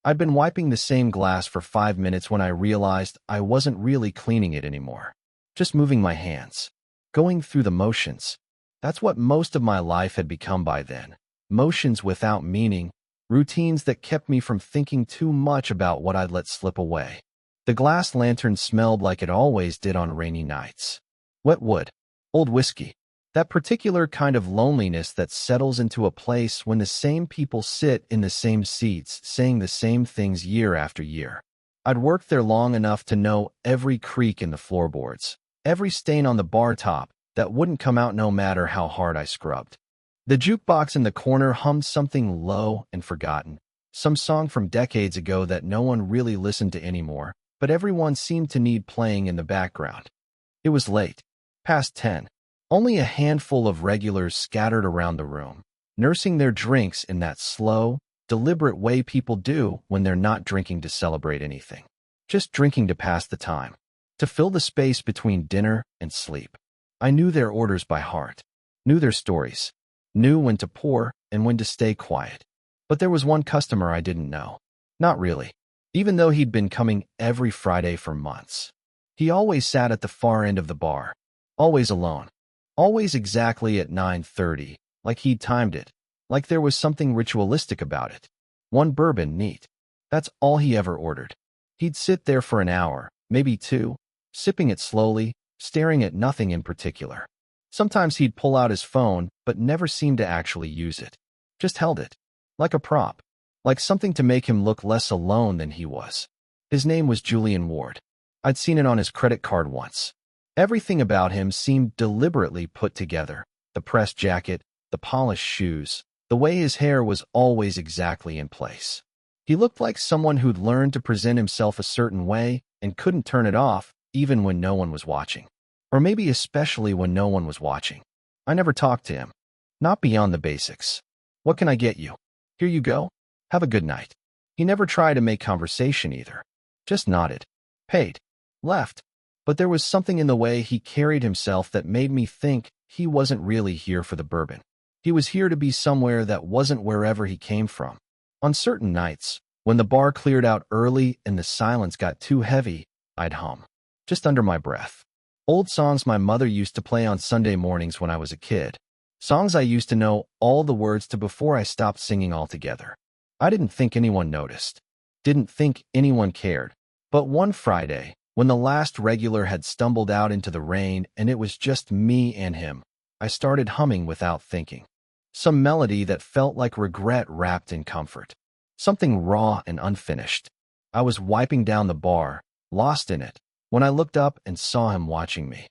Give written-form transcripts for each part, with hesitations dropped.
I'd been wiping the same glass for 5 minutes when I realized I wasn't really cleaning it anymore. Just moving my hands. Going through the motions. That's what most of my life had become by then. Motions without meaning, routines that kept me from thinking too much about what I'd let slip away. The glass lantern smelled like it always did on rainy nights. Wet wood. Old whiskey. That particular kind of loneliness that settles into a place when the same people sit in the same seats saying the same things year after year. I'd worked there long enough to know every creak in the floorboards, every stain on the bar top that wouldn't come out no matter how hard I scrubbed. The jukebox in the corner hummed something low and forgotten, some song from decades ago that no one really listened to anymore, but everyone seemed to need playing in the background. It was late, past 10. Only a handful of regulars scattered around the room, nursing their drinks in that slow, deliberate way people do when they're not drinking to celebrate anything. Just drinking to pass the time, to fill the space between dinner and sleep. I knew their orders by heart, knew their stories, knew when to pour and when to stay quiet. But there was one customer I didn't know. Not really, even though he'd been coming every Friday for months. He always sat at the far end of the bar, always alone. Always exactly at 9:30, like he'd timed it, like there was something ritualistic about it. One bourbon, neat. That's all he ever ordered. He'd sit there for an hour, maybe two, sipping it slowly, staring at nothing in particular. Sometimes he'd pull out his phone, but never seemed to actually use it. Just held it. Like a prop. Like something to make him look less alone than he was. His name was Julian Ward. I'd seen it on his credit card once. Everything about him seemed deliberately put together. The pressed jacket, the polished shoes, the way his hair was always exactly in place. He looked like someone who'd learned to present himself a certain way and couldn't turn it off, even when no one was watching. Or maybe especially when no one was watching. I never talked to him. Not beyond the basics. What can I get you? Here you go. Have a good night. He never tried to make conversation either. Just nodded. Paid. Left. But there was something in the way he carried himself that made me think he wasn't really here for the bourbon. He was here to be somewhere that wasn't wherever he came from. On certain nights, when the bar cleared out early and the silence got too heavy, I'd hum, just under my breath. Old songs my mother used to play on Sunday mornings when I was a kid. Songs I used to know all the words to before I stopped singing altogether. I didn't think anyone noticed. Didn't think anyone cared. But one Friday, when the last regular had stumbled out into the rain and it was just me and him, I started humming without thinking. Some melody that felt like regret wrapped in comfort. Something raw and unfinished. I was wiping down the bar, lost in it, when I looked up and saw him watching me.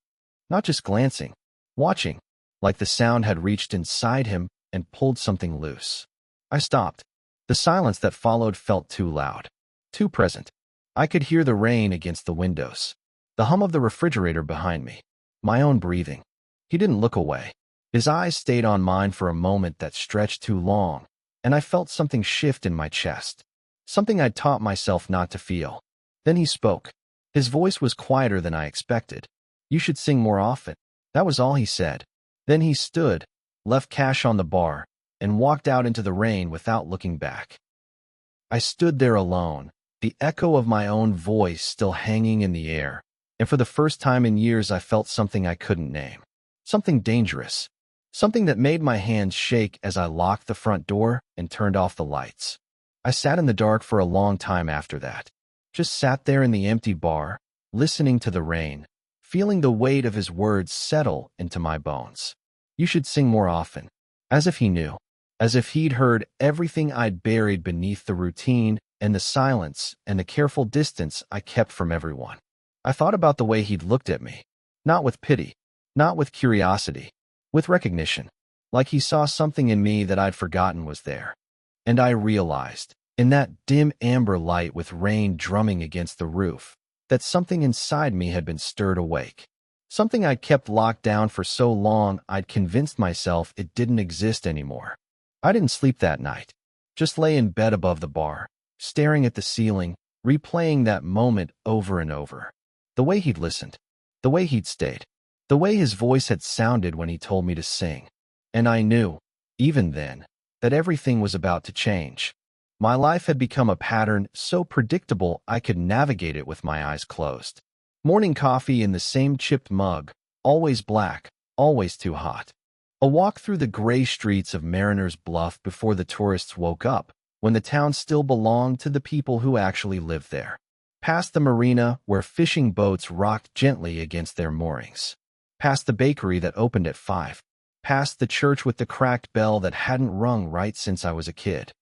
Not just glancing, watching, like the sound had reached inside him and pulled something loose. I stopped. The silence that followed felt too loud, too present. I could hear the rain against the windows, the hum of the refrigerator behind me, my own breathing. He didn't look away. His eyes stayed on mine for a moment that stretched too long, and I felt something shift in my chest, something I'd taught myself not to feel. Then he spoke. His voice was quieter than I expected. You should sing more often. That was all he said. Then he stood, left cash on the bar, and walked out into the rain without looking back. I stood there alone, the echo of my own voice still hanging in the air, and for the first time in years I felt something I couldn't name. Something dangerous. Something that made my hands shake as I locked the front door and turned off the lights. I sat in the dark for a long time after that. Just sat there in the empty bar, listening to the rain, feeling the weight of his words settle into my bones. You should sing more often. As if he knew. As if he'd heard everything I'd buried beneath the routine and the silence and the careful distance I kept from everyone. I thought about the way he'd looked at me. Not with pity. Not with curiosity. With recognition. Like he saw something in me that I'd forgotten was there. And I realized, in that dim amber light with rain drumming against the roof, that something inside me had been stirred awake. Something I'd kept locked down for so long I'd convinced myself it didn't exist anymore. I didn't sleep that night. Just lay in bed above the bar, staring at the ceiling, replaying that moment over and over. The way he'd listened. The way he'd stayed. The way his voice had sounded when he told me to sing. And I knew, even then, that everything was about to change. My life had become a pattern so predictable I could navigate it with my eyes closed. Morning coffee in the same chipped mug, always black, always too hot. A walk through the gray streets of Mariner's Bluff before the tourists woke up, when the town still belonged to the people who actually lived there. Past the marina where fishing boats rocked gently against their moorings. Past the bakery that opened at 5. Past the church with the cracked bell that hadn't rung right since I was a kid.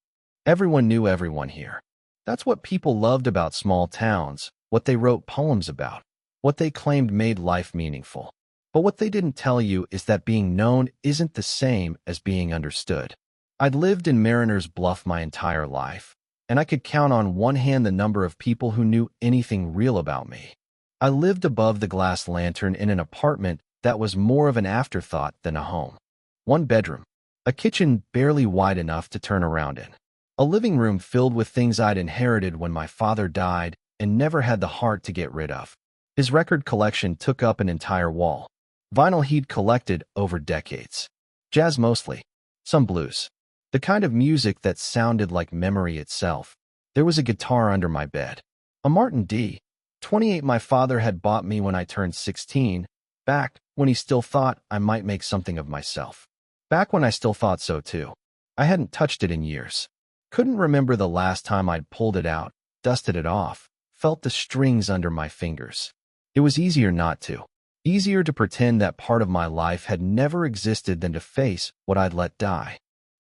Everyone knew everyone here. That's what people loved about small towns, what they wrote poems about, what they claimed made life meaningful. But what they didn't tell you is that being known isn't the same as being understood. I'd lived in Mariner's Bluff my entire life, and I could count on one hand the number of people who knew anything real about me. I lived above the glass lantern in an apartment that was more of an afterthought than a home. One bedroom, a kitchen barely wide enough to turn around in. A living room filled with things I'd inherited when my father died and never had the heart to get rid of. His record collection took up an entire wall. Vinyl he'd collected over decades. Jazz mostly. Some blues. The kind of music that sounded like memory itself. There was a guitar under my bed. A Martin D. 28 my father had bought me when I turned 16, back when he still thought I might make something of myself. Back when I still thought so too. I hadn't touched it in years. Couldn't remember the last time I'd pulled it out, dusted it off, felt the strings under my fingers. It was easier not to. Easier to pretend that part of my life had never existed than to face what I'd let die.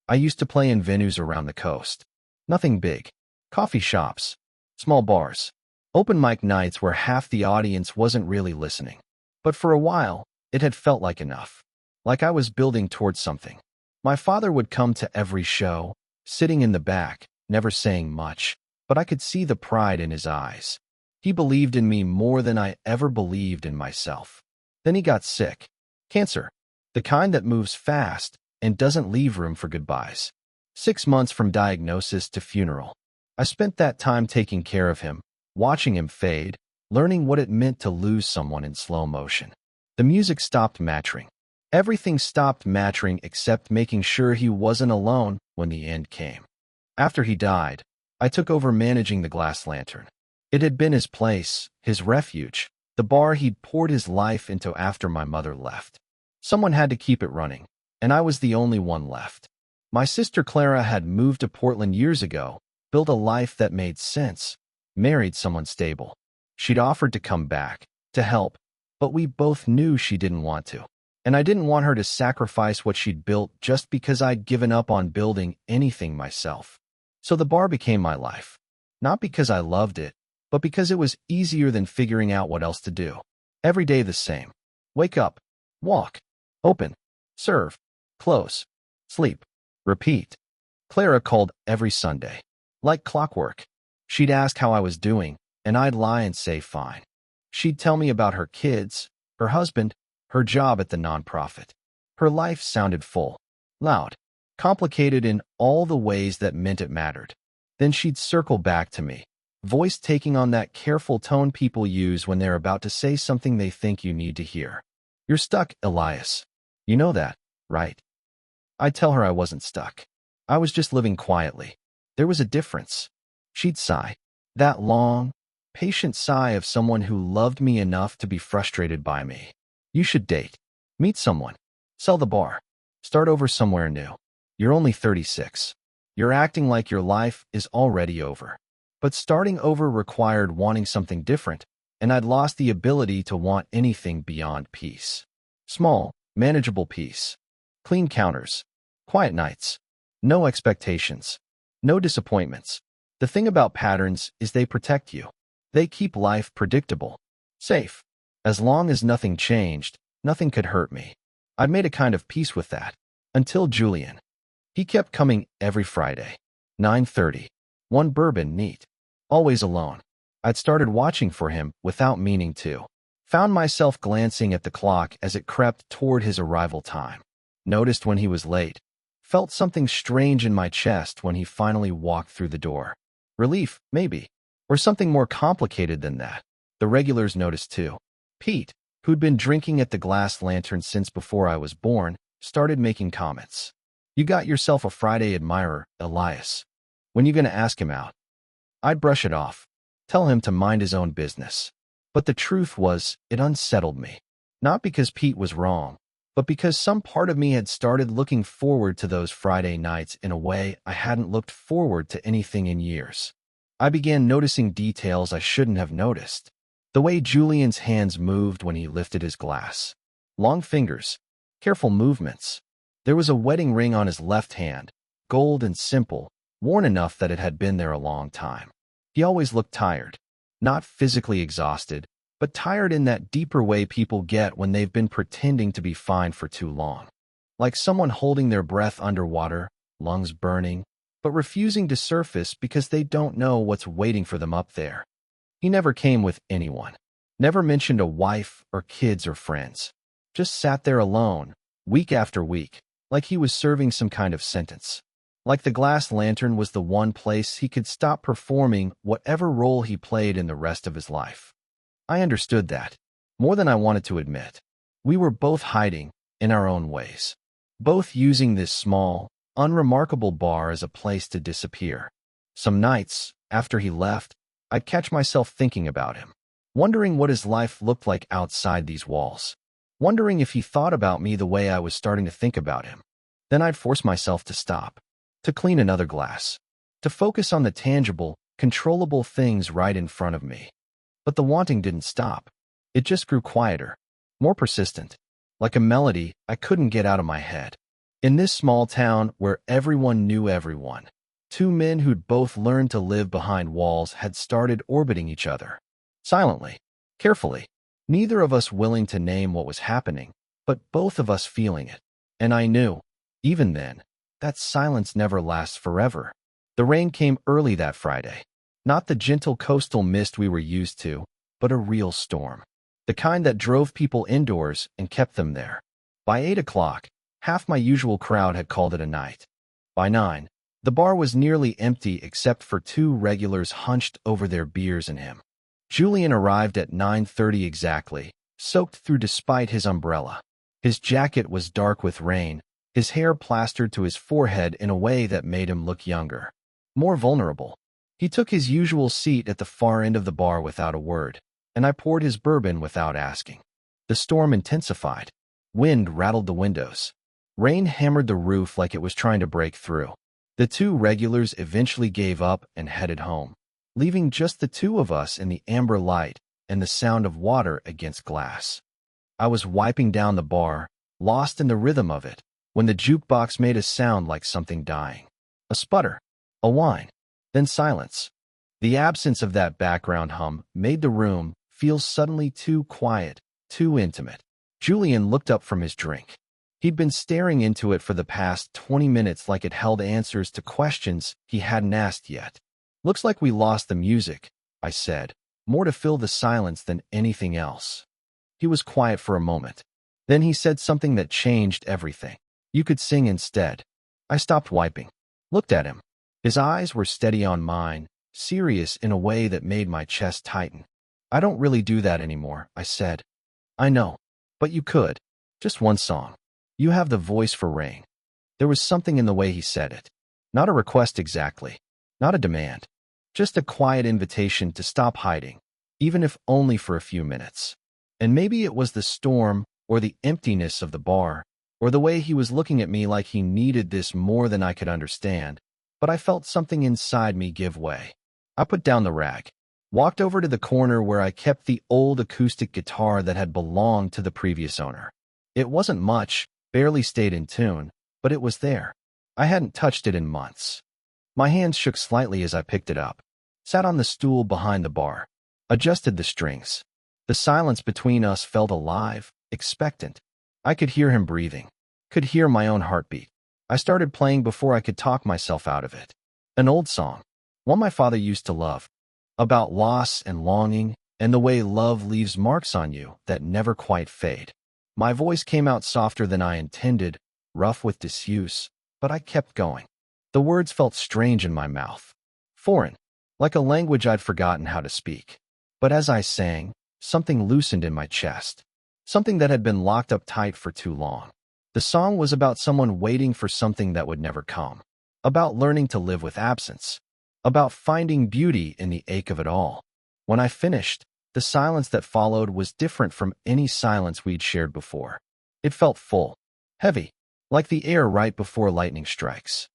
I used to play in venues around the coast. Nothing big. Coffee shops. Small bars. Open mic nights where half the audience wasn't really listening. But for a while, it had felt like enough. Like I was building towards something. My father would come to every show, sitting in the back, never saying much, but I could see the pride in his eyes. He believed in me more than I ever believed in myself. Then he got sick. Cancer. The kind that moves fast and doesn't leave room for goodbyes. 6 months from diagnosis to funeral. I spent that time taking care of him, watching him fade, learning what it meant to lose someone in slow motion. The music stopped matching. Everything stopped matching except making sure he wasn't alone when the end came. After he died, I took over managing the Glass Lantern. It had been his place, his refuge, the bar he'd poured his life into after my mother left. Someone had to keep it running, and I was the only one left. My sister Clara had moved to Portland years ago, built a life that made sense, married someone stable. She'd offered to come back, to help, but we both knew she didn't want to. And I didn't want her to sacrifice what she'd built just because I'd given up on building anything myself. So the bar became my life. Not because I loved it, but because it was easier than figuring out what else to do. Every day the same. Wake up, walk, open, serve, close, sleep, repeat. Clara called every Sunday. Like clockwork. She'd ask how I was doing, and I'd lie and say fine. She'd tell me about her kids, her husband, her job at the nonprofit. Her life sounded full, loud, complicated in all the ways that meant it mattered. Then she'd circle back to me, voice taking on that careful tone people use when they're about to say something they think you need to hear. You're stuck, Elias. You know that, right? I'd tell her I wasn't stuck. I was just living quietly. There was a difference. She'd sigh. That long, patient sigh of someone who loved me enough to be frustrated by me. You should date. Meet someone. Sell the bar. Start over somewhere new. You're only 36. You're acting like your life is already over. But starting over required wanting something different, and I'd lost the ability to want anything beyond peace. Small, manageable peace. Clean counters. Quiet nights. No expectations. No disappointments. The thing about patterns is they protect you. They keep life predictable. Safe. As long as nothing changed, nothing could hurt me. I'd made a kind of peace with that. Until Julian. He kept coming every Friday. 9:30. One bourbon neat. Always alone. I'd started watching for him without meaning to. Found myself glancing at the clock as it crept toward his arrival time. Noticed when he was late. Felt something strange in my chest when he finally walked through the door. Relief, maybe. Or something more complicated than that. The regulars noticed too. Pete, who'd been drinking at the Glass Lantern since before I was born, started making comments. You got yourself a Friday admirer, Elias. When you gonna ask him out? I'd brush it off, tell him to mind his own business. But the truth was, it unsettled me. Not because Pete was wrong, but because some part of me had started looking forward to those Friday nights in a way I hadn't looked forward to anything in years. I began noticing details I shouldn't have noticed. The way Julian's hands moved when he lifted his glass. Long fingers, careful movements. There was a wedding ring on his left hand, gold and simple, worn enough that it had been there a long time. He always looked tired, not physically exhausted, but tired in that deeper way people get when they've been pretending to be fine for too long. Like someone holding their breath underwater, lungs burning, but refusing to surface because they don't know what's waiting for them up there. He never came with anyone, never mentioned a wife or kids or friends. Just sat there alone, week after week, like he was serving some kind of sentence. Like the glass lantern was the one place he could stop performing whatever role he played in the rest of his life. I understood that, more than I wanted to admit. We were both hiding, in our own ways. Both using this small, unremarkable bar as a place to disappear. Some nights, after he left, I'd catch myself thinking about him, wondering what his life looked like outside these walls, wondering if he thought about me the way I was starting to think about him. Then I'd force myself to stop, to clean another glass, to focus on the tangible, controllable things right in front of me. But the wanting didn't stop. It just grew quieter, more persistent, like a melody I couldn't get out of my head. In this small town where everyone knew everyone, two men who'd both learned to live behind walls had started orbiting each other. Silently, carefully, neither of us willing to name what was happening, but both of us feeling it. And I knew, even then, that silence never lasts forever. The rain came early that Friday. Not the gentle coastal mist we were used to, but a real storm. The kind that drove people indoors and kept them there. By 8 o'clock, half my usual crowd had called it a night. By 9, the bar was nearly empty except for two regulars hunched over their beers and him. Julian arrived at 9:30 exactly, soaked through despite his umbrella. His jacket was dark with rain, his hair plastered to his forehead in a way that made him look younger, more vulnerable. He took his usual seat at the far end of the bar without a word, and I poured his bourbon without asking. The storm intensified. Wind rattled the windows. Rain hammered the roof like it was trying to break through. The two regulars eventually gave up and headed home, leaving just the two of us in the amber light and the sound of water against glass. I was wiping down the bar, lost in the rhythm of it, when the jukebox made a sound like something dying. A sputter, a whine, then silence. The absence of that background hum made the room feel suddenly too quiet, too intimate. Julian looked up from his drink. He'd been staring into it for the past 20 minutes like it held answers to questions he hadn't asked yet. "Looks like we lost the music," I said, more to fill the silence than anything else. He was quiet for a moment. Then he said something that changed everything. "You could sing instead." I stopped wiping, looked at him. His eyes were steady on mine, serious in a way that made my chest tighten. "I don't really do that anymore," I said. "I know, but you could. Just one song. You have the voice for rain." There was something in the way he said it. Not a request exactly, not a demand, just a quiet invitation to stop hiding, even if only for a few minutes. And maybe it was the storm, or the emptiness of the bar, or the way he was looking at me like he needed this more than I could understand, but I felt something inside me give way. I put down the rag, walked over to the corner where I kept the old acoustic guitar that had belonged to the previous owner. It wasn't much, barely stayed in tune, but it was there. I hadn't touched it in months. My hands shook slightly as I picked it up, sat on the stool behind the bar, adjusted the strings. The silence between us felt alive, expectant. I could hear him breathing, could hear my own heartbeat. I started playing before I could talk myself out of it. An old song, one my father used to love, about loss and longing and the way love leaves marks on you that never quite fade. My voice came out softer than I intended, rough with disuse, but I kept going. The words felt strange in my mouth, foreign, like a language I'd forgotten how to speak. But as I sang, something loosened in my chest, something that had been locked up tight for too long. The song was about someone waiting for something that would never come, about learning to live with absence, about finding beauty in the ache of it all. When I finished, the silence that followed was different from any silence we'd shared before. It felt full, heavy, like the air right before lightning strikes.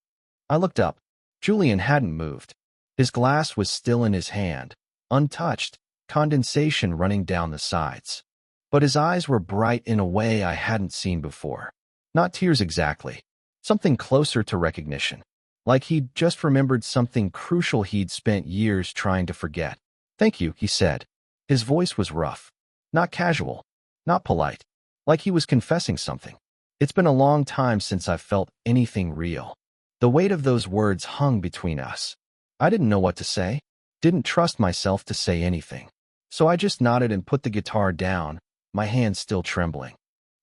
I looked up. Julian hadn't moved. His glass was still in his hand, untouched, condensation running down the sides. But his eyes were bright in a way I hadn't seen before. Not tears exactly. Something closer to recognition. Like he'd just remembered something crucial he'd spent years trying to forget. "Thank you," he said. His voice was rough. Not casual. Not polite. Like he was confessing something. It's been a long time since I've felt anything real. The weight of those words hung between us. I didn't know what to say. Didn't trust myself to say anything. So I just nodded and put the guitar down, my hands still trembling.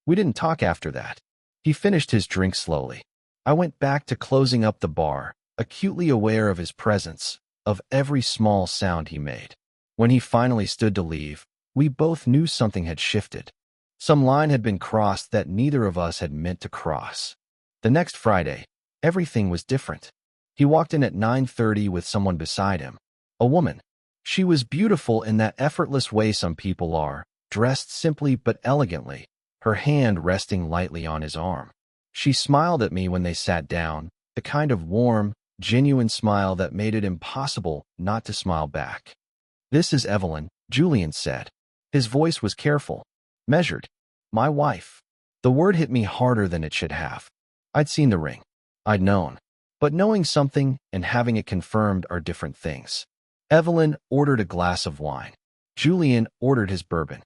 We didn't talk after that. He finished his drink slowly. I went back to closing up the bar, acutely aware of his presence, of every small sound he made. When he finally stood to leave, we both knew something had shifted. Some line had been crossed that neither of us had meant to cross. The next Friday, everything was different. He walked in at 9:30 with someone beside him. A woman. She was beautiful in that effortless way some people are, dressed simply but elegantly, her hand resting lightly on his arm. She smiled at me when they sat down, the kind of warm, genuine smile that made it impossible not to smile back. "This is Evelyn," Julian said. His voice was careful, measured. "My wife." The word hit me harder than it should have. I'd seen the ring. I'd known. But knowing something and having it confirmed are different things. Evelyn ordered a glass of wine. Julian ordered his bourbon.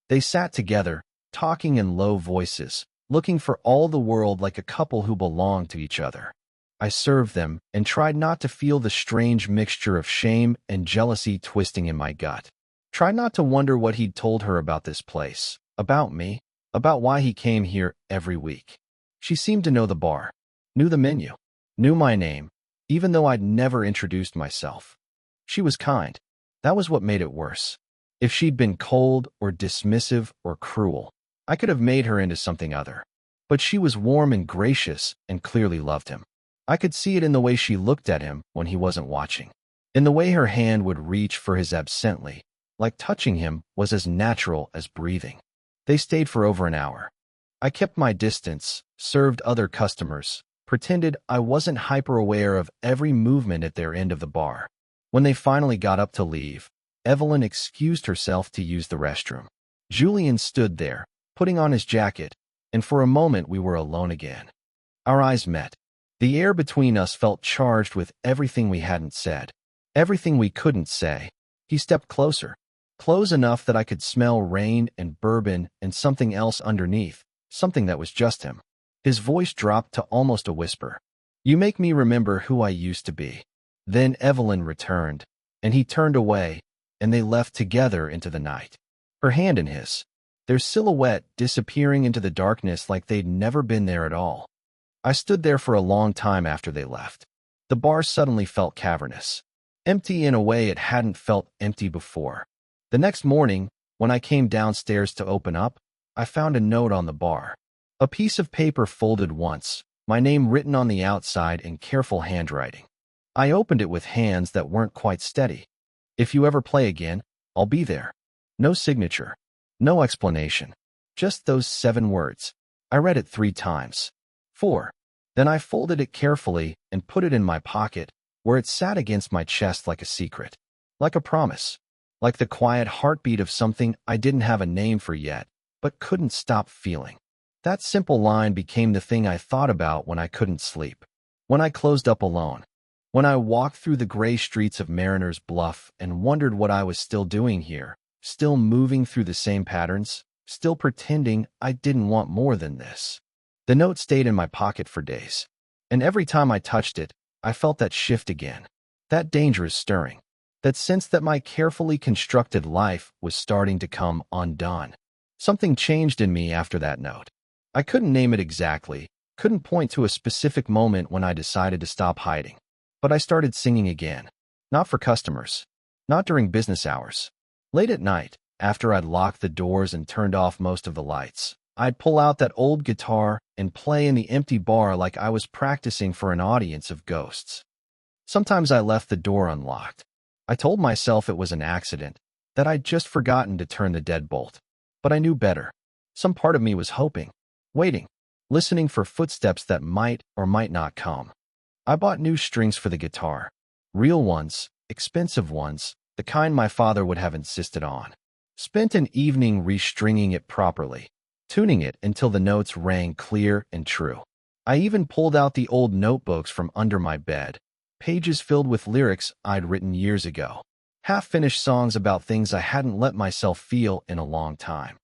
They sat together, talking in low voices, looking for all the world like a couple who belonged to each other. I served them and tried not to feel the strange mixture of shame and jealousy twisting in my gut. Tried not to wonder what he'd told her about this place, about me, about why he came here every week. She seemed to know the bar, knew the menu, knew my name, even though I'd never introduced myself. She was kind. That was what made it worse. If she'd been cold or dismissive or cruel, I could have made her into something other. But she was warm and gracious and clearly loved him. I could see it in the way she looked at him when he wasn't watching, in the way her hand would reach for his absently, like touching him was as natural as breathing. They stayed for over an hour. I kept my distance, served other customers, pretended I wasn't hyper-aware of every movement at their end of the bar. When they finally got up to leave, Evelyn excused herself to use the restroom. Julian stood there, putting on his jacket, and for a moment we were alone again. Our eyes met. The air between us felt charged with everything we hadn't said, everything we couldn't say. He stepped closer, close enough that I could smell rain and bourbon and something else underneath, something that was just him. His voice dropped to almost a whisper. "You make me remember who I used to be." Then Evelyn returned, and he turned away, and they left together into the night. Her hand in his, their silhouette disappearing into the darkness like they'd never been there at all. I stood there for a long time after they left. The bar suddenly felt cavernous, empty in a way it hadn't felt empty before. The next morning, when I came downstairs to open up, I found a note on the bar. A piece of paper folded once, my name written on the outside in careful handwriting. I opened it with hands that weren't quite steady. "If you ever play again, I'll be there." No signature. No explanation. Just those 7 words. I read it 3 times. 4. Then I folded it carefully and put it in my pocket, where it sat against my chest like a secret. Like a promise. Like the quiet heartbeat of something I didn't have a name for yet, but couldn't stop feeling. That simple line became the thing I thought about when I couldn't sleep. When I closed up alone. When I walked through the gray streets of Mariner's Bluff and wondered what I was still doing here, still moving through the same patterns, still pretending I didn't want more than this. The note stayed in my pocket for days, and every time I touched it, I felt that shift again, that dangerous stirring, that sense that my carefully constructed life was starting to come undone. Something changed in me after that note. I couldn't name it exactly, couldn't point to a specific moment when I decided to stop hiding. But I started singing again. Not for customers. Not during business hours. Late at night, after I'd locked the doors and turned off most of the lights, I'd pull out that old guitar and play in the empty bar like I was practicing for an audience of ghosts. Sometimes I left the door unlocked. I told myself it was an accident, that I'd just forgotten to turn the deadbolt. But I knew better. Some part of me was hoping, waiting, listening for footsteps that might or might not come. I bought new strings for the guitar. Real ones, expensive ones, the kind my father would have insisted on. Spent an evening restringing it properly, tuning it until the notes rang clear and true. I even pulled out the old notebooks from under my bed, pages filled with lyrics I'd written years ago, half-finished songs about things I hadn't let myself feel in a long time.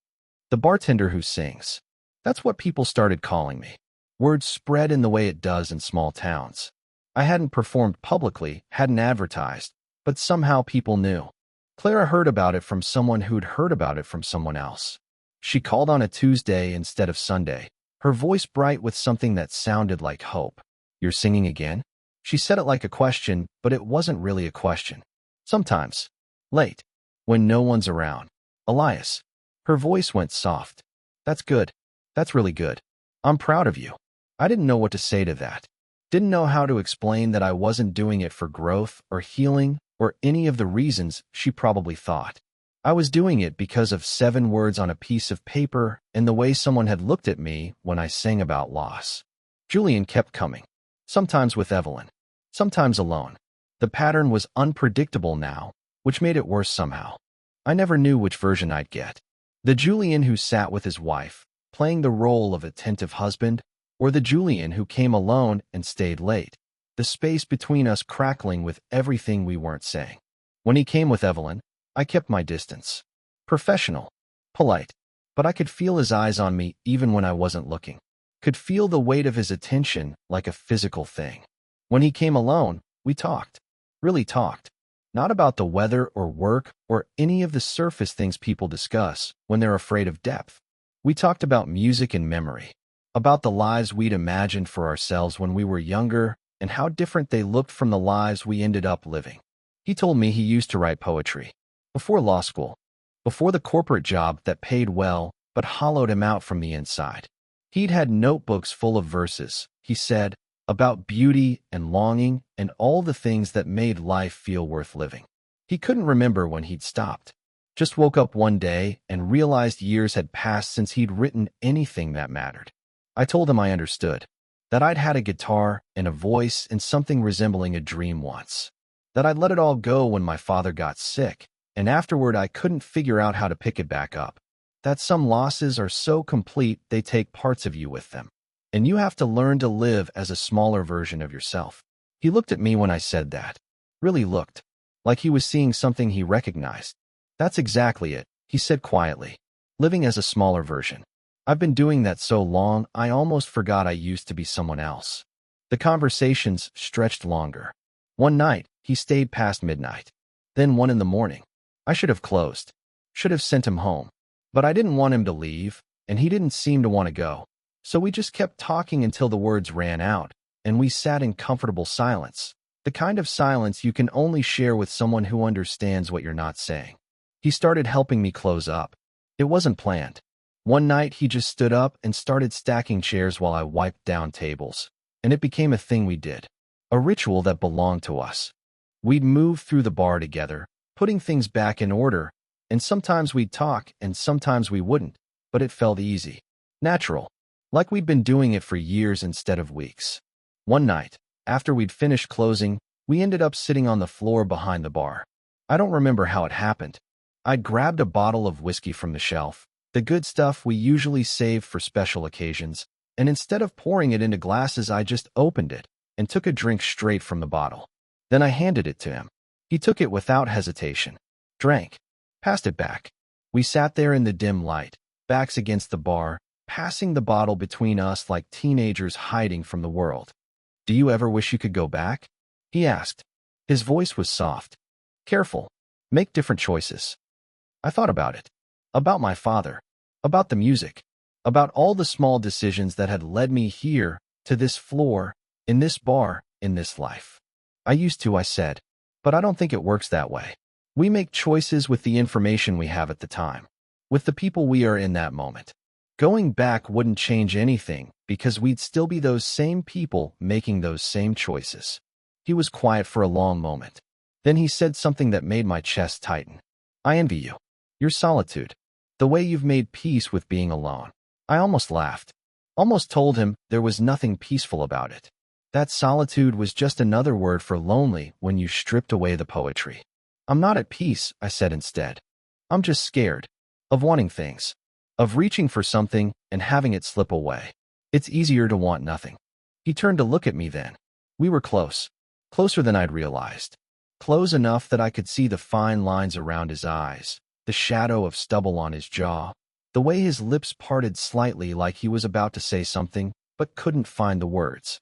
The bartender who sings. That's what people started calling me. Word spread in the way it does in small towns. I hadn't performed publicly, hadn't advertised, but somehow people knew. Clara heard about it from someone who'd heard about it from someone else. She called on a Tuesday instead of Sunday, her voice bright with something that sounded like hope. "You're singing again?" She said it like a question, but it wasn't really a question. "Sometimes. Late. When no one's around. Elias." Her voice went soft. "That's good. That's really good. I'm proud of you." I didn't know what to say to that. Didn't know how to explain that I wasn't doing it for growth or healing or any of the reasons she probably thought. I was doing it because of 7 words on a piece of paper and the way someone had looked at me when I sang about loss. Julian kept coming. Sometimes with Evelyn. Sometimes alone. The pattern was unpredictable now, which made it worse somehow. I never knew which version I'd get. The Julian who sat with his wife, playing the role of attentive husband, or the Julian who came alone and stayed late, the space between us crackling with everything we weren't saying. When he came with Evelyn, I kept my distance. Professional. Polite. But I could feel his eyes on me even when I wasn't looking. Could feel the weight of his attention like a physical thing. When he came alone, we talked. Really talked. Not about the weather or work or any of the surface things people discuss when they're afraid of depth. We talked about music and memory. About the lives we'd imagined for ourselves when we were younger and how different they looked from the lives we ended up living. He told me he used to write poetry. Before law school. Before the corporate job that paid well but hollowed him out from the inside. He'd had notebooks full of verses, he said, about beauty and longing and all the things that made life feel worth living. He couldn't remember when he'd stopped. Just woke up one day and realized years had passed since he'd written anything that mattered. I told him I understood. That I'd had a guitar and a voice and something resembling a dream once. That I'd let it all go when my father got sick, and afterward I couldn't figure out how to pick it back up. That some losses are so complete they take parts of you with them. And you have to learn to live as a smaller version of yourself. He looked at me when I said that. Really looked. Like he was seeing something he recognized. "That's exactly it," he said quietly. "Living as a smaller version. I've been doing that so long, I almost forgot I used to be someone else." The conversations stretched longer. One night, he stayed past midnight. Then 1 in the morning. I should have closed. Should have sent him home. But I didn't want him to leave, and he didn't seem to want to go. So we just kept talking until the words ran out, and we sat in comfortable silence. The kind of silence you can only share with someone who understands what you're not saying. He started helping me close up. It wasn't planned. One night, he just stood up and started stacking chairs while I wiped down tables. And it became a thing we did. A ritual that belonged to us. We'd move through the bar together, putting things back in order, and sometimes we'd talk and sometimes we wouldn't, but it felt easy. Natural. Like we'd been doing it for years instead of weeks. One night, after we'd finished closing, we ended up sitting on the floor behind the bar. I don't remember how it happened. I'd grabbed a bottle of whiskey from the shelf, the good stuff we usually save for special occasions, and instead of pouring it into glasses, I just opened it and took a drink straight from the bottle. Then I handed it to him. He took it without hesitation, drank, passed it back. We sat there in the dim light, backs against the bar, passing the bottle between us like teenagers hiding from the world. "Do you ever wish you could go back?" he asked. His voice was soft. "Careful. Make different choices." I thought about it. About my father. About the music. About all the small decisions that had led me here, to this floor, in this bar, in this life. "I used to," I said. "But I don't think it works that way. We make choices with the information we have at the time. With the people we are in that moment. Going back wouldn't change anything because we'd still be those same people making those same choices." He was quiet for a long moment. Then he said something that made my chest tighten. I envy you. Your solitude. The way you've made peace with being alone. I almost laughed. Almost told him there was nothing peaceful about it. That solitude was just another word for lonely when you stripped away the poetry. I'm not at peace, I said instead. I'm just scared. Of wanting things. Of reaching for something and having it slip away. It's easier to want nothing. He turned to look at me then. We were close. Closer than I'd realized. Close enough that I could see the fine lines around his eyes, the shadow of stubble on his jaw, the way his lips parted slightly like he was about to say something, but couldn't find the words.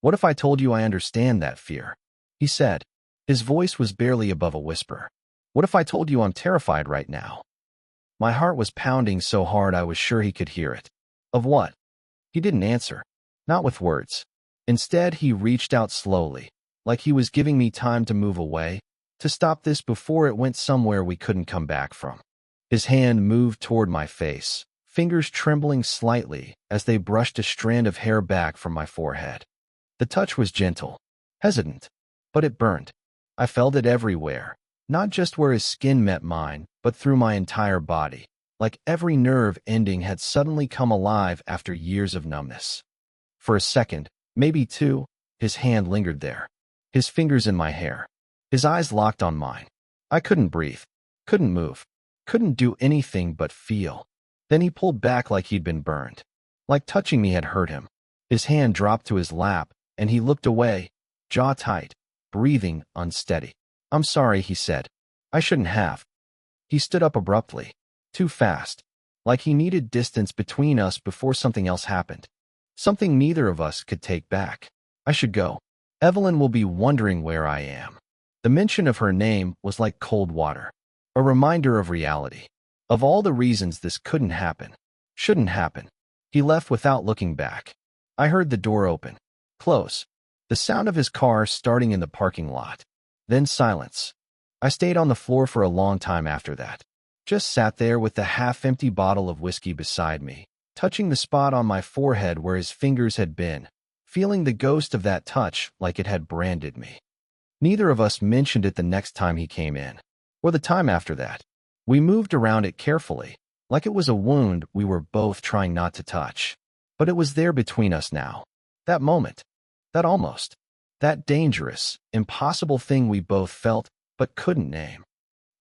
What if I told you I understand that fear? He said. His voice was barely above a whisper. What if I told you I'm terrified right now? My heart was pounding so hard I was sure he could hear it. Of what? He didn't answer. Not with words. Instead, he reached out slowly, like he was giving me time to move away, to stop this before it went somewhere we couldn't come back from. His hand moved toward my face, fingers trembling slightly as they brushed a strand of hair back from my forehead. The touch was gentle, hesitant, but it burned. I felt it everywhere, not just where his skin met mine, but through my entire body, like every nerve ending had suddenly come alive after years of numbness. For a second, maybe two, his hand lingered there, his fingers in my hair, his eyes locked on mine. I couldn't breathe, couldn't move, couldn't do anything but feel. Then he pulled back like he'd been burned, like touching me had hurt him. His hand dropped to his lap, and he looked away, jaw tight, breathing unsteady. I'm sorry, he said. I shouldn't have. He stood up abruptly, too fast, like he needed distance between us before something else happened. Something neither of us could take back. I should go. Evelyn will be wondering where I am. The mention of her name was like cold water, a reminder of reality, of all the reasons this couldn't happen, shouldn't happen. He left without looking back. I heard the door open, close, the sound of his car starting in the parking lot. Then silence. I stayed on the floor for a long time after that. Just sat there with the half-empty bottle of whiskey beside me, touching the spot on my forehead where his fingers had been, feeling the ghost of that touch like it had branded me. Neither of us mentioned it the next time he came in, or the time after that. We moved around it carefully, like it was a wound we were both trying not to touch. But it was there between us now. That moment. That almost. That dangerous, impossible thing we both felt, but couldn't name.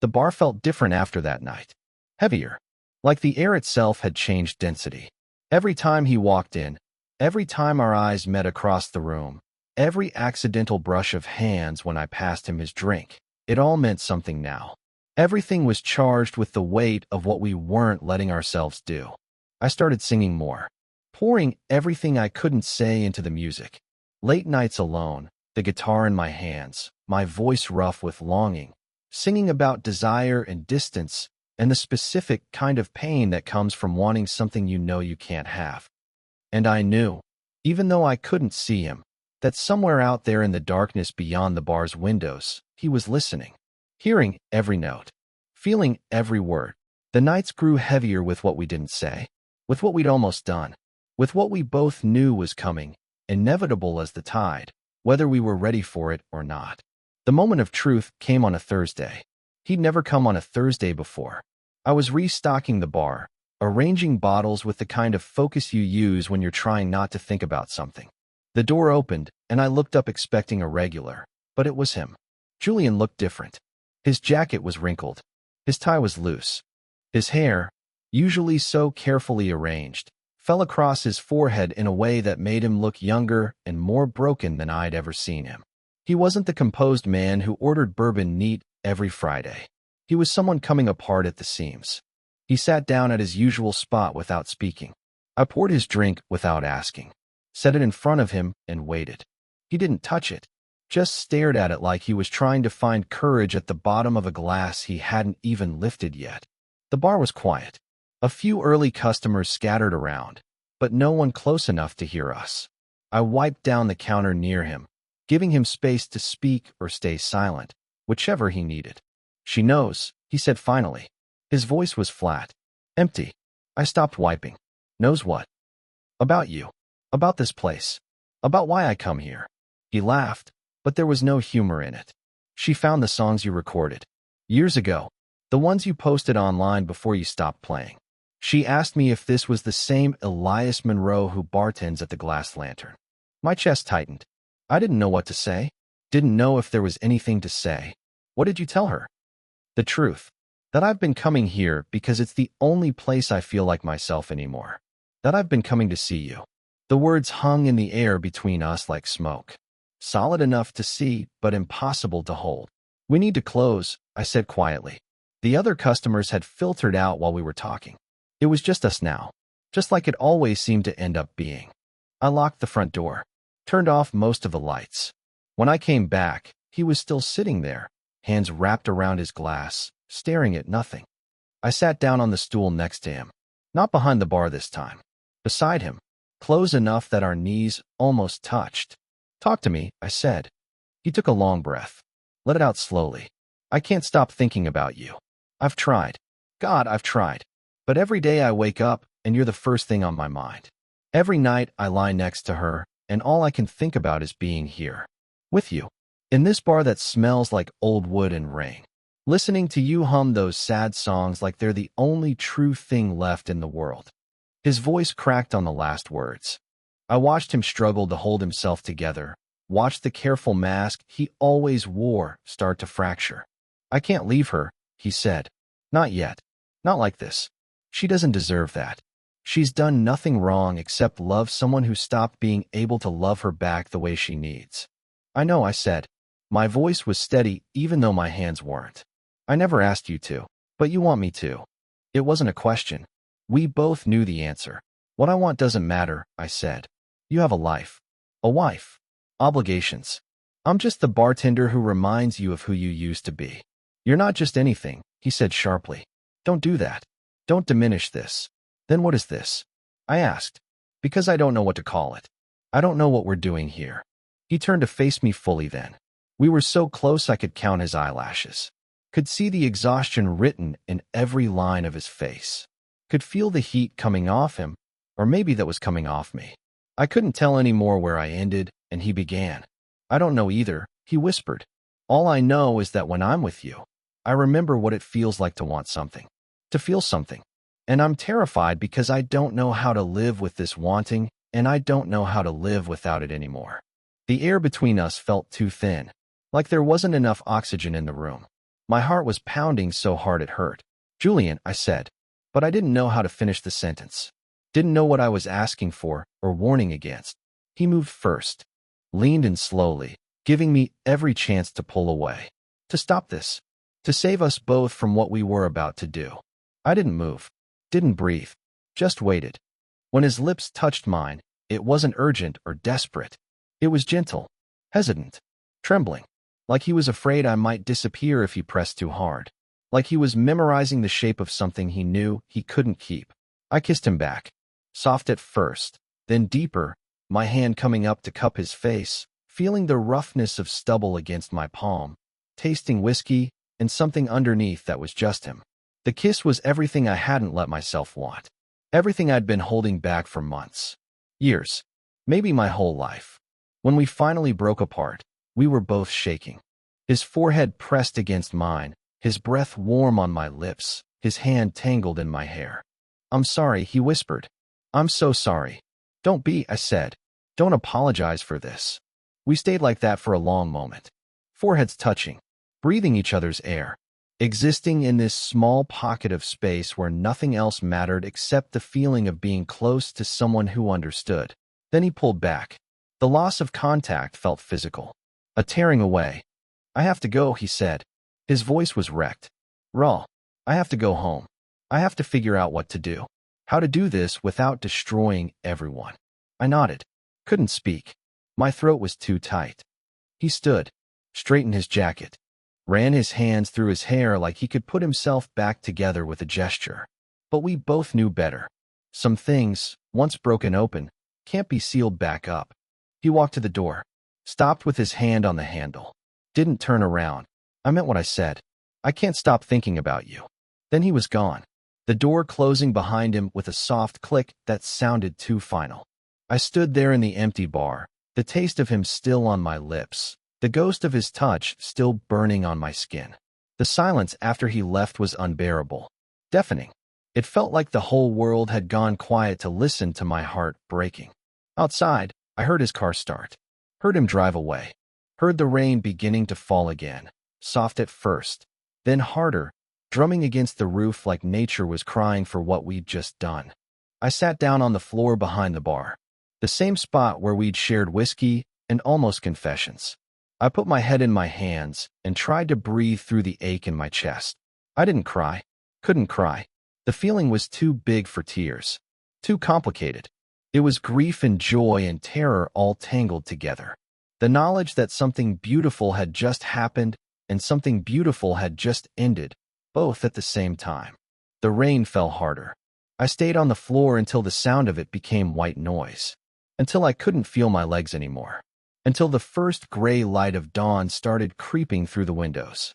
The bar felt different after that night. Heavier. Like the air itself had changed density. Every time he walked in, every time our eyes met across the room, every accidental brush of hands when I passed him his drink, it all meant something now. Everything was charged with the weight of what we weren't letting ourselves do. I started singing more, pouring everything I couldn't say into the music. Late nights alone, the guitar in my hands, my voice rough with longing, singing about desire and distance and the specific kind of pain that comes from wanting something you know you can't have. And I knew, even though I couldn't see him, that somewhere out there in the darkness beyond the bar's windows, he was listening, hearing every note, feeling every word. The nights grew heavier with what we didn't say, with what we'd almost done, with what we both knew was coming, inevitable as the tide, whether we were ready for it or not. The moment of truth came on a Thursday. He'd never come on a Thursday before. I was restocking the bar, arranging bottles with the kind of focus you use when you're trying not to think about something. The door opened, and I looked up expecting a regular, but it was him. Julian looked different. His jacket was wrinkled. His tie was loose. His hair, usually so carefully arranged, fell across his forehead in a way that made him look younger and more broken than I'd ever seen him. He wasn't the composed man who ordered bourbon neat every Friday. He was someone coming apart at the seams. He sat down at his usual spot without speaking. I poured his drink without asking, set it in front of him, and waited. He didn't touch it, just stared at it like he was trying to find courage at the bottom of a glass he hadn't even lifted yet. The bar was quiet. A few early customers scattered around, but no one close enough to hear us. I wiped down the counter near him, giving him space to speak or stay silent, whichever he needed. She knows, he said finally. His voice was flat, empty. I stopped wiping. Knows what? About you. About this place. About why I come here. He laughed, but there was no humor in it. She found the songs you recorded years ago, the ones you posted online before you stopped playing. She asked me if this was the same Elias Monroe who bartends at the Glass Lantern. My chest tightened. I didn't know what to say. Didn't know if there was anything to say. What did you tell her? The truth. That I've been coming here because it's the only place I feel like myself anymore. That I've been coming to see you. The words hung in the air between us like smoke. Solid enough to see, but impossible to hold. We need to close, I said quietly. The other customers had filtered out while we were talking. It was just us now, just like it always seemed to end up being. I locked the front door, turned off most of the lights. When I came back, he was still sitting there, hands wrapped around his glass, staring at nothing. I sat down on the stool next to him, not behind the bar this time. Beside him, close enough that our knees almost touched. Talk to me, I said. He took a long breath. Let it out slowly. I can't stop thinking about you. I've tried. God, I've tried. But every day I wake up, and you're the first thing on my mind. Every night I lie next to her, and all I can think about is being here. With you. In this bar that smells like old wood and rain. Listening to you hum those sad songs like they're the only true thing left in the world. His voice cracked on the last words. I watched him struggle to hold himself together, watched the careful mask he always wore start to fracture. I can't leave her, he said. Not yet. Not like this. She doesn't deserve that. She's done nothing wrong except love someone who stopped being able to love her back the way she needs. I know, I said. My voice was steady even though my hands weren't. I never asked you to, but you want me to. It wasn't a question. We both knew the answer. What I want doesn't matter, I said. You have a life. A wife. Obligations. I'm just the bartender who reminds you of who you used to be. You're not just anything, he said sharply. Don't do that. Don't diminish this. Then what is this? I asked. Because I don't know what to call it. I don't know what we're doing here. He turned to face me fully then. We were so close I could count his eyelashes. Could see the exhaustion written in every line of his face. Could feel the heat coming off him, or maybe that was coming off me. I couldn't tell anymore where I ended, and he began. I don't know either, he whispered. All I know is that when I'm with you, I remember what it feels like to want something. To feel something. And I'm terrified because I don't know how to live with this wanting, and I don't know how to live without it anymore. The air between us felt too thin, like there wasn't enough oxygen in the room. My heart was pounding so hard it hurt. Julian, I said, but I didn't know how to finish the sentence. Didn't know what I was asking for or warning against. He moved first, leaned in slowly, giving me every chance to pull away, to stop this, to save us both from what we were about to do. I didn't move, didn't breathe, just waited. When his lips touched mine, it wasn't urgent or desperate. It was gentle, hesitant, trembling, like he was afraid I might disappear if he pressed too hard, like he was memorizing the shape of something he knew he couldn't keep. I kissed him back, soft at first, then deeper, my hand coming up to cup his face, feeling the roughness of stubble against my palm, tasting whiskey and something underneath that was just him. The kiss was everything I hadn't let myself want, everything I'd been holding back for months, years, maybe my whole life. When we finally broke apart, we were both shaking. His forehead pressed against mine, his breath warm on my lips, his hand tangled in my hair. I'm sorry, he whispered. I'm so sorry. Don't be, I said. Don't apologize for this. We stayed like that for a long moment, foreheads touching, breathing each other's air, existing in this small pocket of space where nothing else mattered except the feeling of being close to someone who understood. Then he pulled back. The loss of contact felt physical, a tearing away. I have to go, he said. His voice was wrecked. Raw. I have to go home. I have to figure out what to do. How to do this without destroying everyone. I nodded. Couldn't speak. My throat was too tight. He stood, straightened his jacket, ran his hands through his hair like he could put himself back together with a gesture. But we both knew better. Some things, once broken open, can't be sealed back up. He walked to the door, stopped with his hand on the handle, didn't turn around. I meant what I said. I can't stop thinking about you. Then he was gone, the door closing behind him with a soft click that sounded too final. I stood there in the empty bar, the taste of him still on my lips, the ghost of his touch still burning on my skin. The silence after he left was unbearable, deafening. It felt like the whole world had gone quiet to listen to my heart breaking. Outside, I heard his car start, heard him drive away, heard the rain beginning to fall again, soft at first, then harder, drumming against the roof like nature was crying for what we'd just done. I sat down on the floor behind the bar, the same spot where we'd shared whiskey and almost confessions. I put my head in my hands and tried to breathe through the ache in my chest. I didn't cry, couldn't cry. The feeling was too big for tears, too complicated. It was grief and joy and terror all tangled together. The knowledge that something beautiful had just happened and something beautiful had just ended, both at the same time. The rain fell harder. I stayed on the floor until the sound of it became white noise, until I couldn't feel my legs anymore, until the first gray light of dawn started creeping through the windows.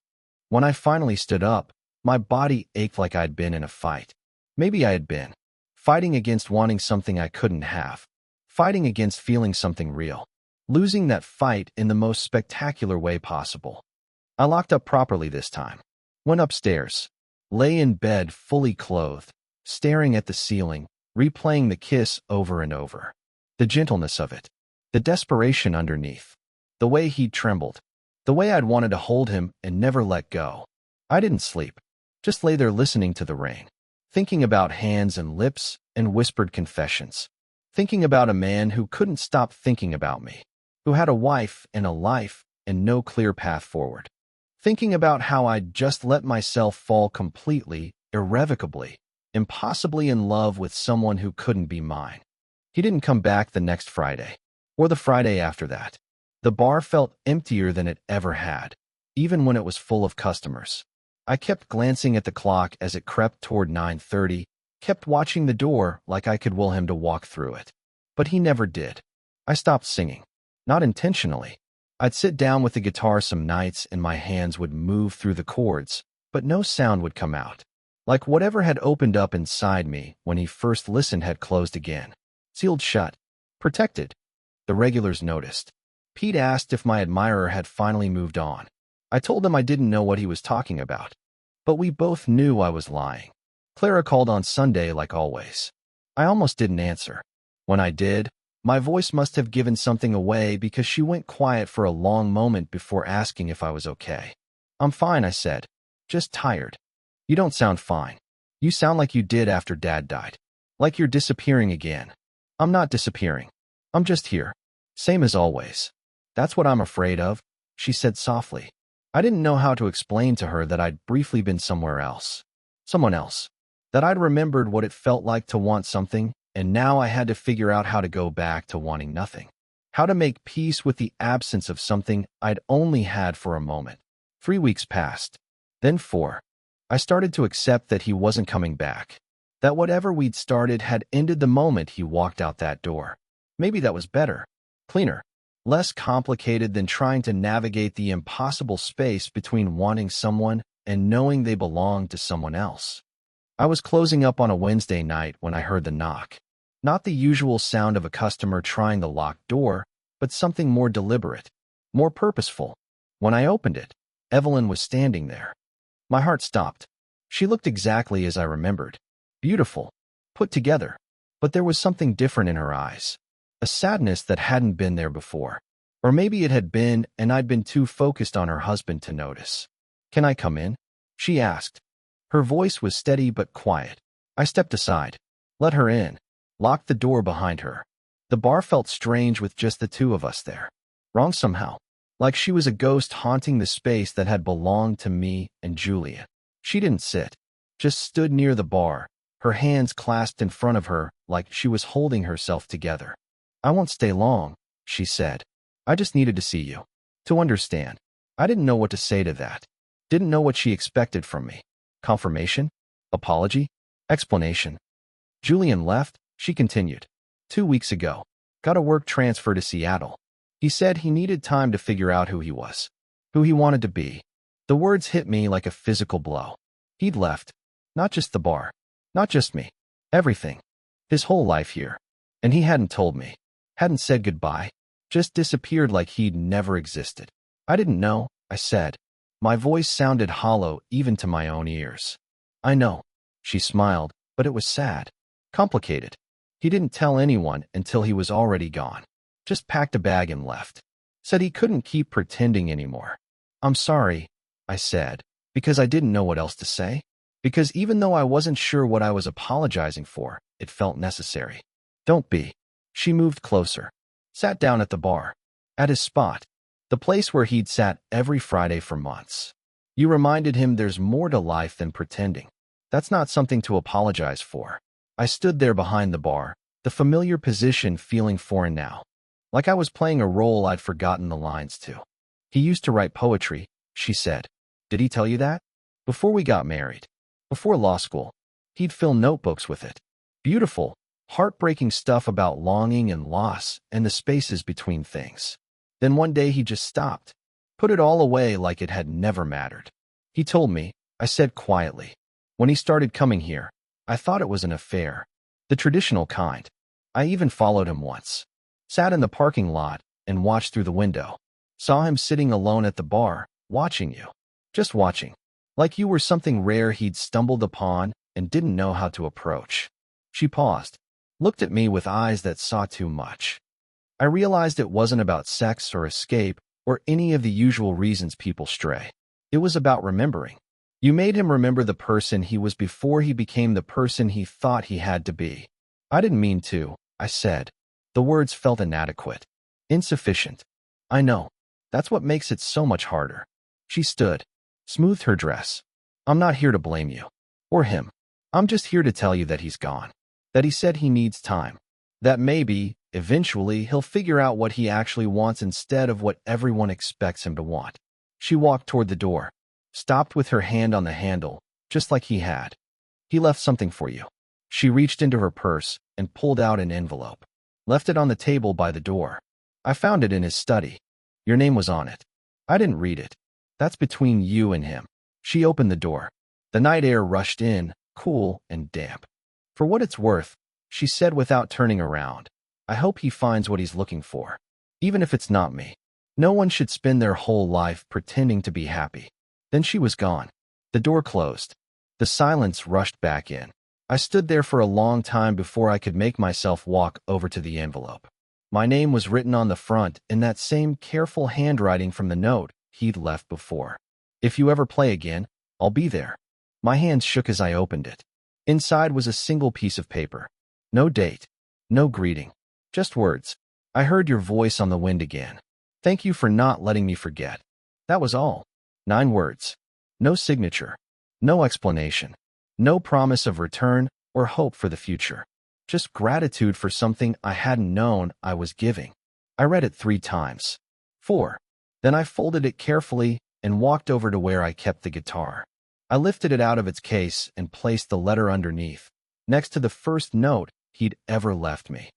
When I finally stood up, my body ached like I'd been in a fight. Maybe I had been. Fighting against wanting something I couldn't have. Fighting against feeling something real. Losing that fight in the most spectacular way possible. I locked up properly this time. Went upstairs. Lay in bed fully clothed, staring at the ceiling, replaying the kiss over and over. The gentleness of it. The desperation underneath. The way he'd trembled. The way I'd wanted to hold him and never let go. I didn't sleep. Just lay there listening to the rain, thinking about hands and lips and whispered confessions, thinking about a man who couldn't stop thinking about me, who had a wife and a life and no clear path forward, thinking about how I'd just let myself fall completely, irrevocably, impossibly in love with someone who couldn't be mine. He didn't come back the next Friday, or the Friday after that. The bar felt emptier than it ever had, even when it was full of customers. I kept glancing at the clock as it crept toward 9:30, kept watching the door like I could will him to walk through it. But he never did. I stopped singing. Not intentionally. I'd sit down with the guitar some nights and my hands would move through the chords, but no sound would come out. Like whatever had opened up inside me when he first listened had closed again. Sealed shut. Protected. The regulars noticed. Pete asked if my admirer had finally moved on. I told him I didn't know what he was talking about. But we both knew I was lying. Clara called on Sunday like always. I almost didn't answer. When I did, my voice must have given something away because she went quiet for a long moment before asking if I was okay. I'm fine, I said. Just tired. You don't sound fine. You sound like you did after Dad died. Like you're disappearing again. I'm not disappearing. I'm just here. Same as always. That's what I'm afraid of, she said softly. I didn't know how to explain to her that I'd briefly been somewhere else. Someone else. That I'd remembered what it felt like to want something, and now I had to figure out how to go back to wanting nothing. How to make peace with the absence of something I'd only had for a moment. 3 weeks passed. Then 4. I started to accept that he wasn't coming back. That whatever we'd started had ended the moment he walked out that door. Maybe that was better. Cleaner. Less complicated than trying to navigate the impossible space between wanting someone and knowing they belonged to someone else. I was closing up on a Wednesday night when I heard the knock. Not the usual sound of a customer trying the locked door, but something more deliberate, more purposeful. When I opened it, Evelyn was standing there. My heart stopped. She looked exactly as I remembered. Beautiful, put together, but there was something different in her eyes. A sadness that hadn't been there before. Or maybe it had been, and I'd been too focused on her husband to notice. Can I come in? She asked. Her voice was steady but quiet. I stepped aside, let her in, locked the door behind her. The bar felt strange with just the two of us there. Wrong somehow. Like she was a ghost haunting the space that had belonged to me and Julia. She didn't sit, just stood near the bar, her hands clasped in front of her like she was holding herself together. I won't stay long, she said. I just needed to see you. To understand. I didn't know what to say to that. Didn't know what she expected from me. Confirmation? Apology? Explanation? Julian left, she continued. 2 weeks ago. Got a work transfer to Seattle. He said he needed time to figure out who he was. Who he wanted to be. The words hit me like a physical blow. He'd left. Not just the bar. Not just me. Everything. His whole life here. And he hadn't told me. Hadn't said goodbye, just disappeared like he'd never existed. I didn't know, I said. My voice sounded hollow even to my own ears. I know. She smiled, but it was sad. Complicated. He didn't tell anyone until he was already gone. Just packed a bag and left. Said he couldn't keep pretending anymore. I'm sorry, I said, because I didn't know what else to say. Because even though I wasn't sure what I was apologizing for, it felt necessary. Don't be. She moved closer. Sat down at the bar. At his spot. The place where he'd sat every Friday for months. You reminded him there's more to life than pretending. That's not something to apologize for. I stood there behind the bar, the familiar position feeling foreign now. Like I was playing a role I'd forgotten the lines to. He used to write poetry, she said. Did he tell you that? Before we got married. Before law school. He'd fill notebooks with it. Beautiful, heartbreaking stuff about longing and loss and the spaces between things. Then one day he just stopped. Put it all away like it had never mattered. He told me, I said quietly. When he started coming here, I thought it was an affair. The traditional kind. I even followed him once. Sat in the parking lot and watched through the window. Saw him sitting alone at the bar, watching you. Just watching. Like you were something rare he'd stumbled upon and didn't know how to approach. She paused. Looked at me with eyes that saw too much. I realized it wasn't about sex or escape or any of the usual reasons people stray. It was about remembering. You made him remember the person he was before he became the person he thought he had to be. I didn't mean to, I said. The words felt inadequate. Insufficient. I know. That's what makes it so much harder. She stood. Smoothed her dress. I'm not here to blame you. Or him. I'm just here to tell you that he's gone. That he said he needs time. That maybe, eventually, he'll figure out what he actually wants instead of what everyone expects him to want. She walked toward the door. Stopped with her hand on the handle, just like he had. He left something for you. She reached into her purse and pulled out an envelope. Left it on the table by the door. I found it in his study. Your name was on it. I didn't read it. That's between you and him. She opened the door. The night air rushed in, cool and damp. For what it's worth, she said without turning around, I hope he finds what he's looking for. Even if it's not me. No one should spend their whole life pretending to be happy. Then she was gone. The door closed. The silence rushed back in. I stood there for a long time before I could make myself walk over to the envelope. My name was written on the front in that same careful handwriting from the note he'd left before. If you ever play again, I'll be there. My hands shook as I opened it. Inside was a single piece of paper. No date. No greeting. Just words. I heard your voice on the wind again. Thank you for not letting me forget. That was all. 9 words. No signature. No explanation. No promise of return or hope for the future. Just gratitude for something I hadn't known I was giving. I read it 3 times. 4. Then I folded it carefully and walked over to where I kept the guitar. I lifted it out of its case and placed the letter underneath, next to the first note he'd ever left me.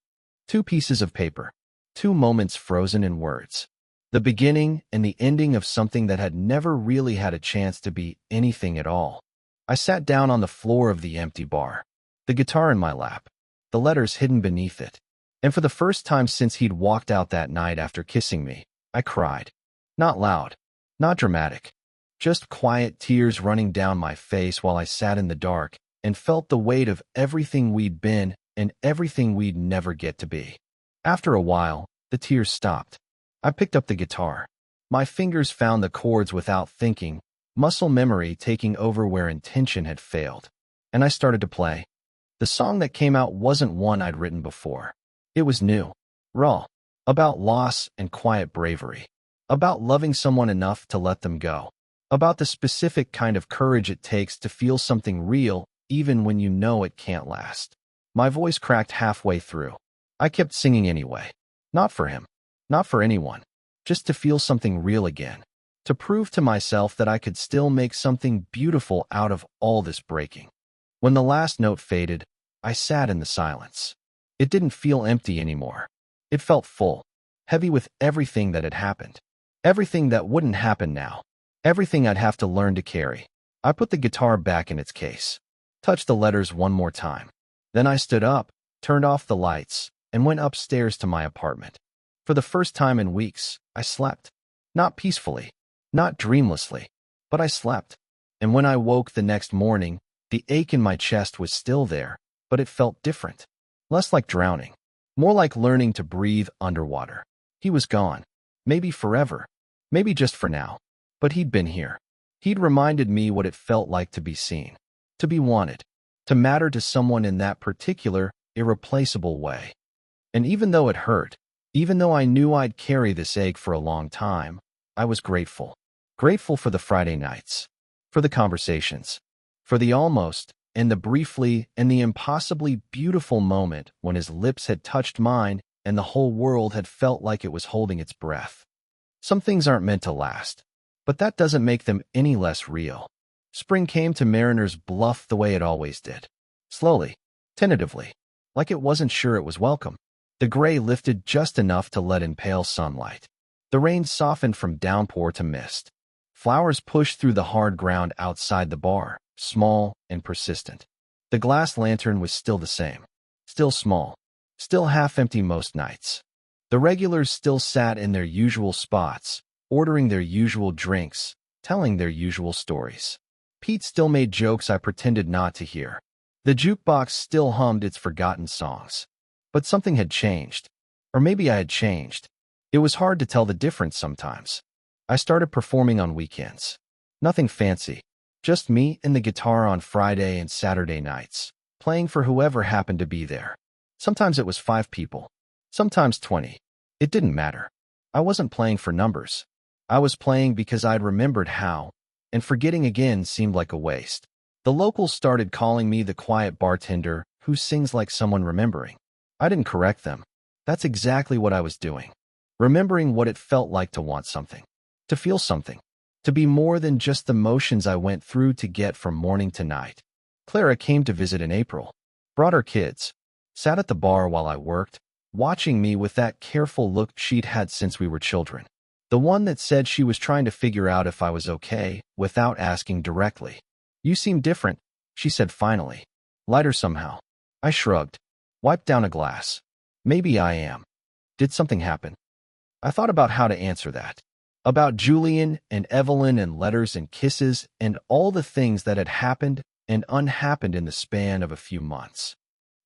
2 pieces of paper. 2 moments frozen in words. The beginning and the ending of something that had never really had a chance to be anything at all. I sat down on the floor of the empty bar, the guitar in my lap, the letters hidden beneath it. And for the first time since he'd walked out that night after kissing me, I cried. Not loud, not dramatic, just quiet tears running down my face while I sat in the dark and felt the weight of everything we'd been and everything we'd never get to be. After a while, the tears stopped. I picked up the guitar. My fingers found the chords without thinking, muscle memory taking over where intention had failed. And I started to play. The song that came out wasn't one I'd written before. It was new, raw, about loss and quiet bravery, about loving someone enough to let them go, about the specific kind of courage it takes to feel something real even when you know it can't last. My voice cracked halfway through. I kept singing anyway. Not for him. Not for anyone. Just to feel something real again. To prove to myself that I could still make something beautiful out of all this breaking. When the last note faded, I sat in the silence. It didn't feel empty anymore. It felt full. Heavy with everything that had happened. Everything that wouldn't happen now. Everything I'd have to learn to carry. I put the guitar back in its case. Touched the letters one more time. Then I stood up, turned off the lights, and went upstairs to my apartment. For the first time in weeks, I slept. Not peacefully, not dreamlessly, but I slept. And when I woke the next morning, the ache in my chest was still there, but it felt different. Less like drowning, more like learning to breathe underwater. He was gone. Maybe forever. Maybe just for now. But he'd been here. He'd reminded me what it felt like to be seen, to be wanted, to matter to someone in that particular, irreplaceable way. And even though it hurt, even though I knew I'd carry this ache for a long time, I was grateful. Grateful for the Friday nights, for the conversations, for the almost, and the briefly, and the impossibly beautiful moment when his lips had touched mine and the whole world had felt like it was holding its breath. Some things aren't meant to last, but that doesn't make them any less real. Spring came to Mariner's Bluff the way it always did. Slowly, tentatively, like it wasn't sure it was welcome. The gray lifted just enough to let in pale sunlight. The rain softened from downpour to mist. Flowers pushed through the hard ground outside the bar, small and persistent. The glass lantern was still the same. Still small. Still half-empty most nights. The regulars still sat in their usual spots, ordering their usual drinks, telling their usual stories. Pete still made jokes I pretended not to hear. The jukebox still hummed its forgotten songs. But something had changed. Or maybe I had changed. It was hard to tell the difference sometimes. I started performing on weekends. Nothing fancy. Just me and the guitar on Friday and Saturday nights, playing for whoever happened to be there. Sometimes it was 5 people. Sometimes 20. It didn't matter. I wasn't playing for numbers. I was playing because I'd remembered how, and forgetting again seemed like a waste. The locals started calling me the quiet bartender who sings like someone remembering. I didn't correct them. That's exactly what I was doing. Remembering what it felt like to want something. To feel something. To be more than just the motions I went through to get from morning to night. Clara came to visit in April. Brought her kids. Sat at the bar while I worked, watching me with that careful look she'd had since we were children. The one that said she was trying to figure out if I was okay, without asking directly. You seem different, she said finally. Lighter somehow. I shrugged. Wiped down a glass. Maybe I am. Did something happen? I thought about how to answer that. About Julian and Evelyn and letters and kisses and all the things that had happened and unhappened in the span of a few months.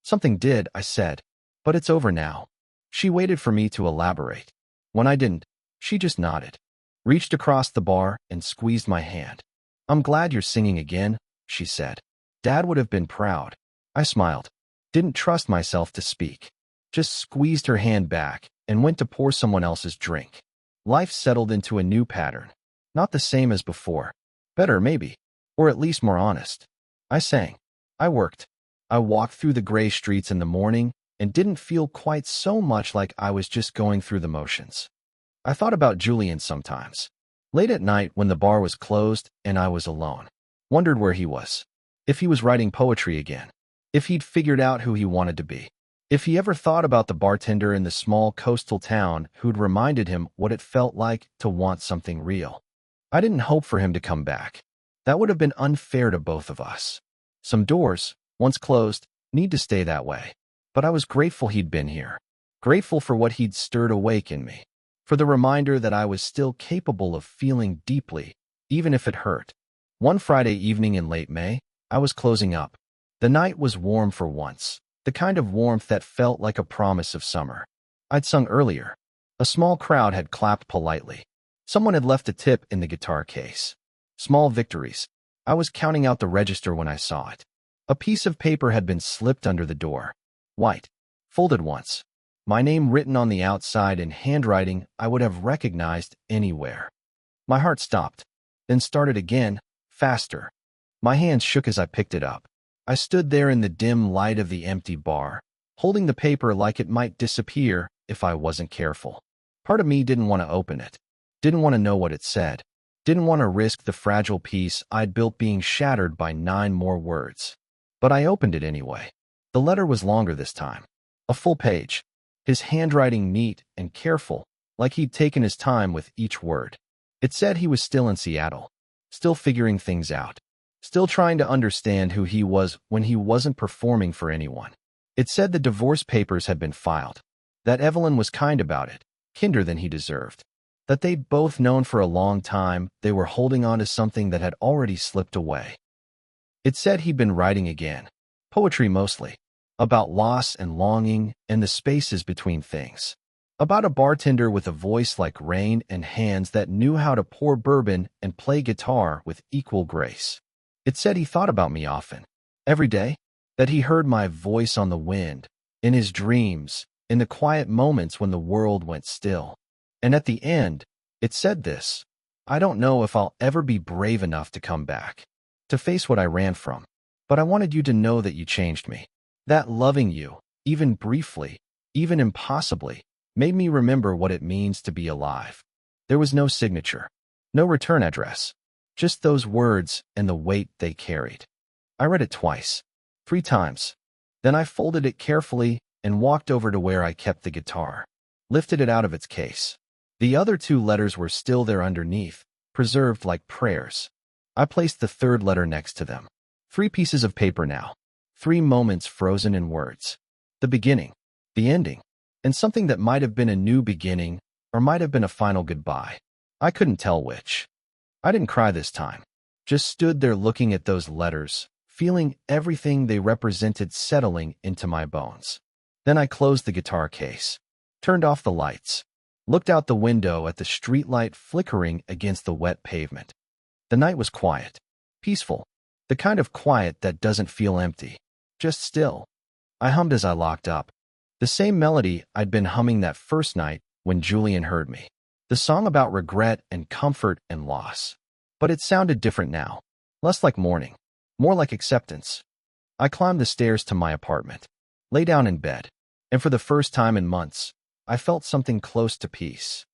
Something did, I said. But it's over now. She waited for me to elaborate. When I didn't, she just nodded. Reached across the bar and squeezed my hand. I'm glad you're singing again, she said. Dad would have been proud. I smiled. Didn't trust myself to speak. Just squeezed her hand back and went to pour someone else's drink. Life settled into a new pattern. Not the same as before. Better, maybe. Or at least more honest. I sang. I worked. I walked through the gray streets in the morning and didn't feel quite so much like I was just going through the motions. I thought about Julian sometimes. Late at night when the bar was closed and I was alone. Wondered where he was. If he was writing poetry again. If he'd figured out who he wanted to be. If he ever thought about the bartender in the small coastal town who'd reminded him what it felt like to want something real. I didn't hope for him to come back. That would have been unfair to both of us. Some doors, once closed, need to stay that way. But I was grateful he'd been here. Grateful for what he'd stirred awake in me. For the reminder that I was still capable of feeling deeply, even if it hurt. One Friday evening in late May, I was closing up. The night was warm for once. The kind of warmth that felt like a promise of summer. I'd sung earlier. A small crowd had clapped politely. Someone had left a tip in the guitar case. Small victories. I was counting out the register when I saw it. A piece of paper had been slipped under the door. White. Folded once. My name written on the outside in handwriting I would have recognized anywhere. My heart stopped. Then started again, faster. My hands shook as I picked it up. I stood there in the dim light of the empty bar, holding the paper like it might disappear if I wasn't careful. Part of me didn't want to open it. Didn't want to know what it said. Didn't want to risk the fragile piece I'd built being shattered by 9 more words. But I opened it anyway. The letter was longer this time. A full page. His handwriting neat and careful, like he'd taken his time with each word. It said he was still in Seattle. Still figuring things out. Still trying to understand who he was when he wasn't performing for anyone. It said the divorce papers had been filed. That Evelyn was kind about it, kinder than he deserved. that they'd both known for a long time they were holding on to something that had already slipped away. It said he'd been writing again, poetry mostly, about loss and longing and the spaces between things. About a bartender with a voice like rain and hands that knew how to pour bourbon and play guitar with equal grace. It said he thought about me often, every day, that he heard my voice on the wind, in his dreams, in the quiet moments when the world went still. And at the end, it said this: I don't know if I'll ever be brave enough to come back, to face what I ran from, but I wanted you to know that you changed me. That loving you, even briefly, even impossibly, made me remember what it means to be alive. There was no signature, no return address, just those words and the weight they carried. I read it twice, 3 times. Then I folded it carefully and walked over to where I kept the guitar, lifted it out of its case. The other 2 letters were still there underneath, preserved like prayers. I placed the 3rd letter next to them. 3 pieces of paper now, 3 moments frozen in words. The beginning, the ending, and something that might have been a new beginning or might have been a final goodbye. I couldn't tell which. I didn't cry this time, just stood there looking at those letters, feeling everything they represented settling into my bones. Then I closed the guitar case, turned off the lights, looked out the window at the streetlight flickering against the wet pavement. The night was quiet, peaceful, the kind of quiet that doesn't feel empty, just still. I hummed as I locked up, the same melody I'd been humming that first night when Julian heard me. The song about regret and comfort and loss. But it sounded different now, less like mourning, more like acceptance. I climbed the stairs to my apartment, lay down in bed, and for the first time in months, I felt something close to peace.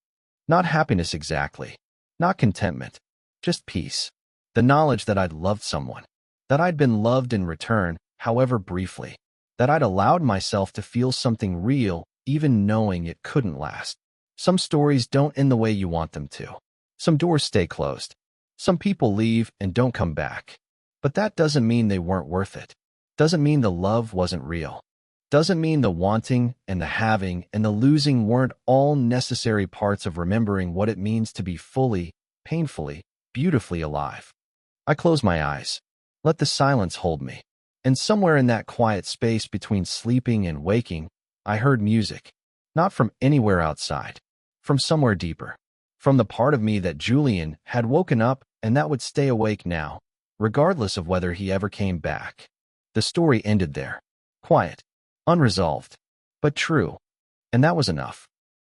Not happiness exactly, not contentment, just peace. The knowledge that I'd loved someone, that I'd been loved in return, however briefly, that I'd allowed myself to feel something real, even knowing it couldn't last. Some stories don't end the way you want them to. Some doors stay closed. Some people leave and don't come back. But that doesn't mean they weren't worth it. Doesn't mean the love wasn't real. Doesn't mean the wanting and the having and the losing weren't all necessary parts of remembering what it means to be fully, painfully, beautifully alive. I closed my eyes, let the silence hold me. And somewhere in that quiet space between sleeping and waking, I heard music, not from anywhere outside, from somewhere deeper, from the part of me that Julian had woken up and that would stay awake now, regardless of whether he ever came back. The story ended there, quiet, unresolved, but true, and that was enough.